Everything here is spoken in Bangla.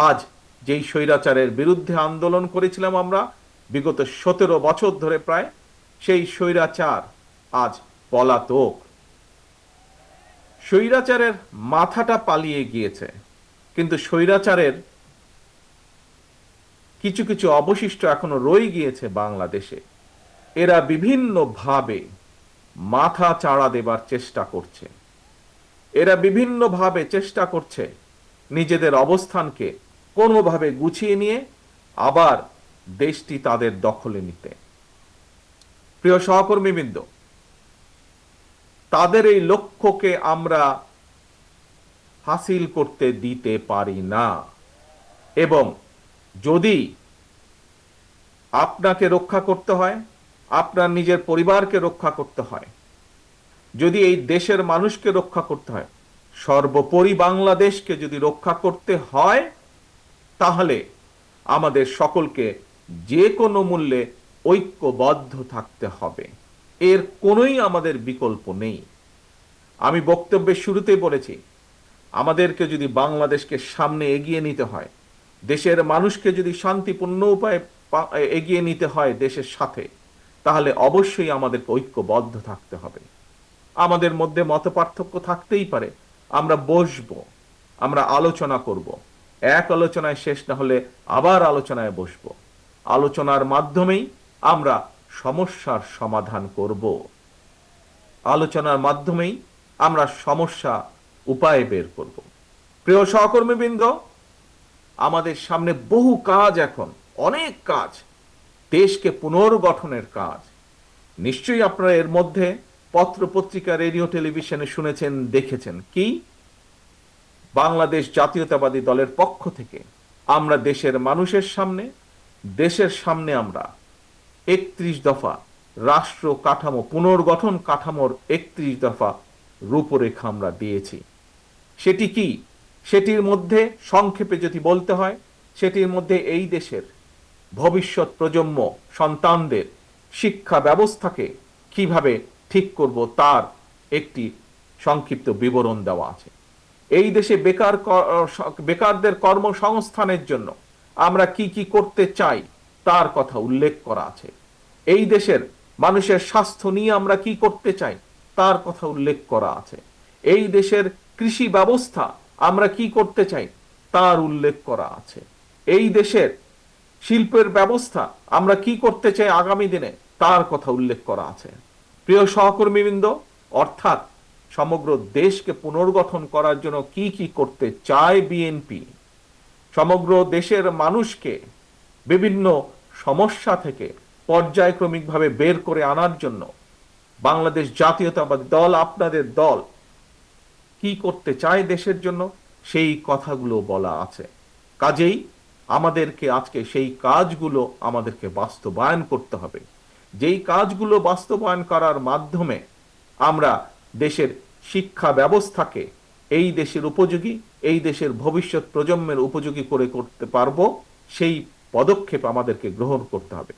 আজ যেই স্বৈরাচারের বিরুদ্ধে আন্দোলন করেছিলাম আমরা বিগত 17 বছর ধরে প্রায়, সেই স্বৈরাচার আজ পলাতক। স্বৈরাচারের মাথাটা পালিয়ে গিয়েছে, কিন্তু স্বৈরাচারের কিছু কিছু অবশিষ্ট এখনো রয়ে গিয়েছে বাংলাদেশে। এরা বিভিন্নভাবে মাথা চাড়া দেবার চেষ্টা করছে। এরা বিভিন্নভাবে চেষ্টা করছে নিজেদের অবস্থানকে কোনোভাবে গুছিয়ে নিয়ে আবার দেশটি তাদের দখলে নিতে। প্রিয় সহকর্মীবৃন্দ, তাদের এই লক্ষ্যকে আমরা হাসিল করতে দিতে পারি না। এবং যদি আপনাকে রক্ষা করতে হয়, আপনার নিজের পরিবারকে রক্ষা করতে হয়, যদি এই দেশের মানুষকে রক্ষা করতে হয়, সর্বোপরি বাংলাদেশকে যদি রক্ষা করতে হয়, তাহলে আমাদের সকলকে যে কোনো মূল্যে ঐক্যবদ্ধ থাকতে হবে। এর কোনোই আমাদের বিকল্প নেই। আমি বক্তব্যের শুরুতেই বলেছি, আমাদেরকে যদি বাংলাদেশকে সামনে এগিয়ে নিতে হয়, দেশের মানুষকে যদি শান্তিপূর্ণ উপায়ে এগিয়ে নিতে হয় দেশের সাথে, তাহলে অবশ্যই আমাদেরকে ঐক্যবদ্ধ থাকতে হবে। আমাদের মধ্যে মতপার্থক্য থাকতেই পারে, আমরা বসবো, আমরা আলোচনা করব। এক আলোচনায় শেষ না হলে আবার আলোচনায় বসবো। আলোচনার মাধ্যমেই আমরা সমস্যার সমাধান করব। আলোচনার মাধ্যমেই আমরা সমস্যা উপায় বের করব। প্রিয় সহকর্মীবৃন্দ, আমাদের সামনে বহু কাজ, এখন অনেক কাজ, দেশকে পুনর্গঠনের কাজ। নিশ্চয়ই আপনারা এর মধ্যে পত্র পত্রিকা, রেডিও, টেলিভিশনে শুনেছেন, দেখেছেন কি বাংলাদেশ জাতীয়তাবাদী দলের পক্ষ থেকে আমরা দেশের মানুষের সামনে, দেশের সামনে আমরা 31 দফা রাষ্ট্র কাঠামো পুনর্গঠন কাঠামোর 31 দফা রূপরেখা আমরা দিয়েছি। সেটি কি? সেটির মধ্যে সংক্ষেপে যদি বলতে হয়, সেটির মধ্যে এই দেশের ভবিষ্যৎ প্রজন্ম সন্তানদের শিক্ষা ব্যবস্থাকে কিভাবে ঠিক করব তার একটি সংক্ষিপ্ত বিবরণ দেওয়া আছে। এই দেশে বেকারদের কর্মসংস্থানের জন্য আমরা কি কি করতে চাই তার কথা উল্লেখ করা আছে। এই দেশের মানুষের স্বাস্থ্য নিয়ে আমরা কি করতে চাই তার কথা উল্লেখ করা আছে। এই দেশের কৃষি ব্যবস্থা আমরা কি করতে চাই তার উল্লেখ করা আছে। এই দেশের শিল্পের ব্যবস্থা আমরা কি করতে চাই আগামী দিনে তার কথা উল্লেখ করা আছে। প্রিয় সহকর্মীবৃন্দ, অর্থাৎ সমগ্র দেশকে পুনর্গঠন করার জন্য কি কি করতে চায় বিএনপি, সমগ্র দেশের মানুষকে বিভিন্ন সমস্যা থেকে পর্যায়ক্রমিকভাবে বের করে আনার জন্য বাংলাদেশ জাতীয়তাবাদী দল, আপনাদের দল কি করতে চায় দেশের জন্য, সেই কথাগুলো বলা আছে। কাজেই আমাদেরকে আজকে সেই কাজগুলো আমাদেরকে বাস্তবায়ন করতে হবে। যেই কাজগুলো বাস্তবায়ন করার মাধ্যমে আমরা দেশের শিক্ষা ব্যবস্থাকে এই দেশের উপযোগী, এই দেশের ভবিষ্যৎ প্রজন্মের উপযোগী করে করতে পারবো, সেই পদক্ষেপ আমাদেরকে গ্রহণ করতে হবে।